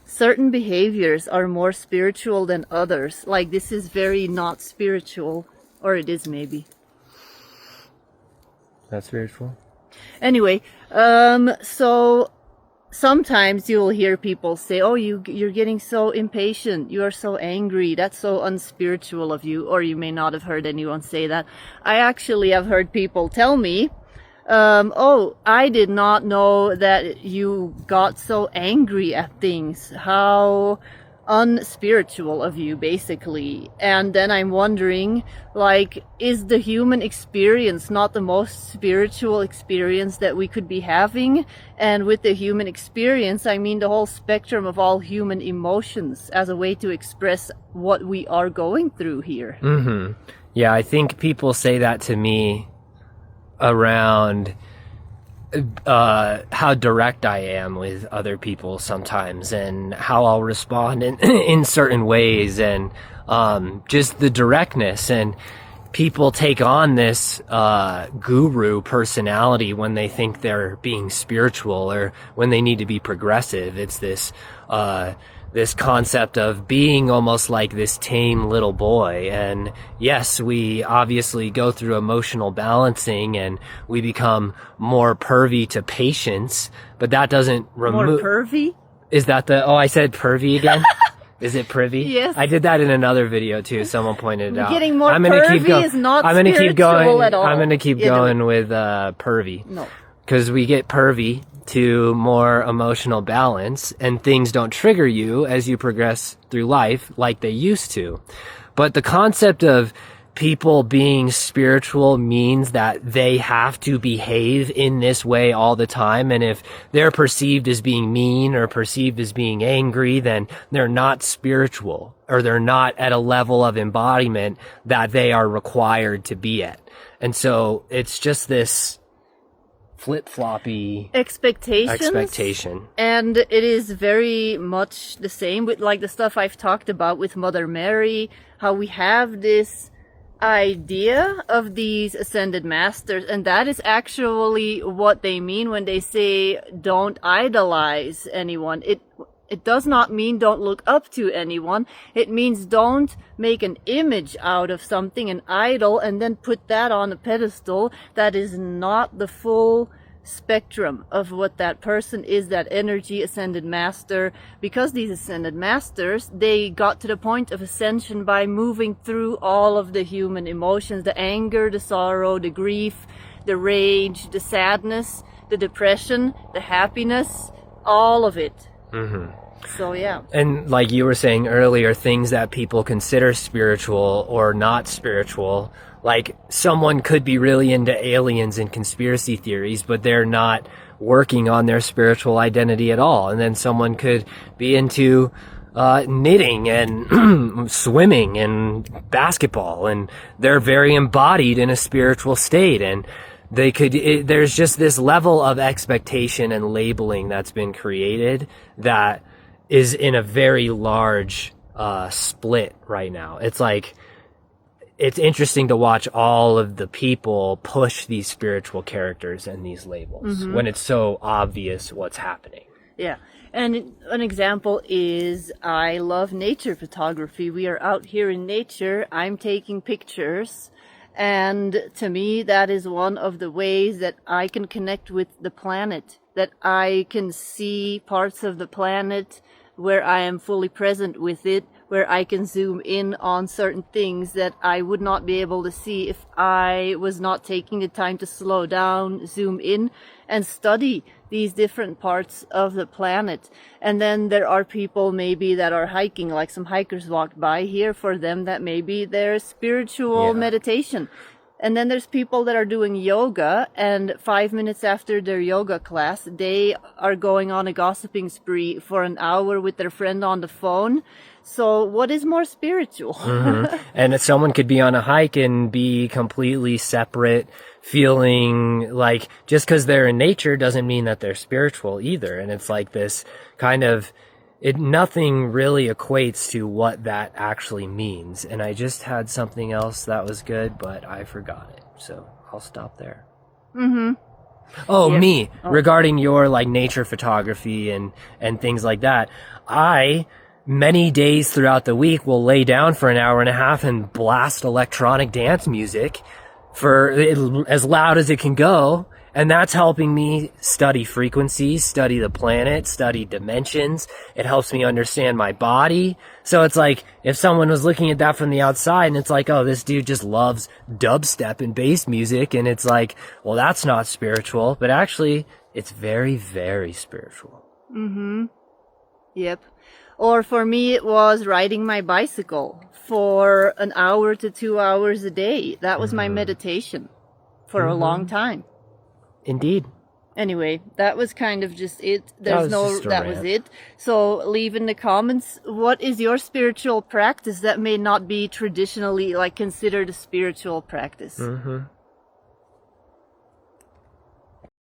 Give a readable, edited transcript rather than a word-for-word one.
certain behaviors are more spiritual than others. Like this is very not spiritual, or it is maybe. That's spiritual. Anyway, so sometimes you'll hear people say, "Oh, you're getting so impatient. You are so angry. That's so unspiritual of you." Or you may not have heard anyone say that. I actually have heard people tell me, "Oh, I did not know that you got so angry at things. How unspiritual of you," basically. And then I'm wondering, like, is the human experience not the most spiritual experience that we could be having? And with the human experience, I mean the whole spectrum of all human emotions as a way to express what we are going through here. Mm-hmm. Yeah, I think people say that to me around how direct I am with other people sometimes, and how I'll respond in certain ways, and just the directness. And people take on this guru personality when they think they're being spiritual, or when they need to be progressive. It's this concept of being almost like this tame little boy. And yes, we obviously go through emotional balancing, and we become more pervy to patience, but that doesn't remove... More pervy? Is that the... Oh, I said pervy again? Is it privy? Yes. I did that in another video too. Someone pointed it out. Getting more pervy is not spiritual at all. I'm going to keep going with pervy. No. Because we get pervy to more emotional balance, and things don't trigger you as you progress through life like they used to. But the concept of people being spiritual means that they have to behave in this way all the time. And if they're perceived as being mean or perceived as being angry, then they're not spiritual, or they're not at a level of embodiment that they are required to be at. And so it's just this flip-floppy expectation. And it is very much the same with like the stuff I've talked about with Mother Mary, how we have this idea of these ascended masters, and that is actually what they mean when they say don't idolize anyone. It does not mean don't look up to anyone. It means don't make an image out of something, an idol, and then put that on a pedestal. That is not the full spectrum of what that person is, that energy ascended master. Because these ascended masters, they got to the point of ascension by moving through all of the human emotions, the anger, the sorrow, the grief, the rage, the sadness, the depression, the happiness, all of it. Mm-hmm. So yeah. And like you were saying earlier, things that people consider spiritual or not spiritual, like someone could be really into aliens and conspiracy theories, but they're not working on their spiritual identity at all. And then someone could be into knitting and swimming and basketball, and they're very embodied in a spiritual state. And they could, there's just this level of expectation and labeling that's been created that is in a very large split right now. It's like, it's interesting to watch all of the people push these spiritual characters and these labels when it's so obvious what's happening. Yeah. And an example is, I love nature photography. We are out here in nature. I'm taking pictures. And to me, that is one of the ways that I can connect with the planet, that I can see parts of the planet where I am fully present with it, where I can zoom in on certain things that I would not be able to see if I was not taking the time to slow down, zoom in, and study these different parts of the planet. And then there are people maybe that are hiking, like some hikers walked by here. For them, that may be their spiritual meditation. And then there's people that are doing yoga, and 5 minutes after their yoga class, they are going on a gossiping spree for an hour with their friend on the phone. So what is more spiritual? And someone could be on a hike and be completely separate, feeling like just because they're in nature doesn't mean that they're spiritual either. And it's like this kind of, nothing really equates to what that actually means. And I just had something else that was good, but I forgot it. So I'll stop there. Oh, Yeah. me, Oh. regarding your like nature photography and things like that. I, many days throughout the week, will lay down for an hour and a half and blast electronic dance music for as loud as it can go. And that's helping me study frequencies, study the planet, study dimensions. It helps me understand my body. So it's like, if someone was looking at that from the outside and it's like, oh, this dude just loves dubstep and bass music. And it's like, well, that's not spiritual. But actually, it's very, very spiritual. Yep. Or for me, it was riding my bicycle for an hour to 2 hours a day. That was my meditation for a long time. Indeed. Anyway, that was kind of just it. That was Was it. So leave in the comments, what is your spiritual practice that may not be traditionally like considered a spiritual practice?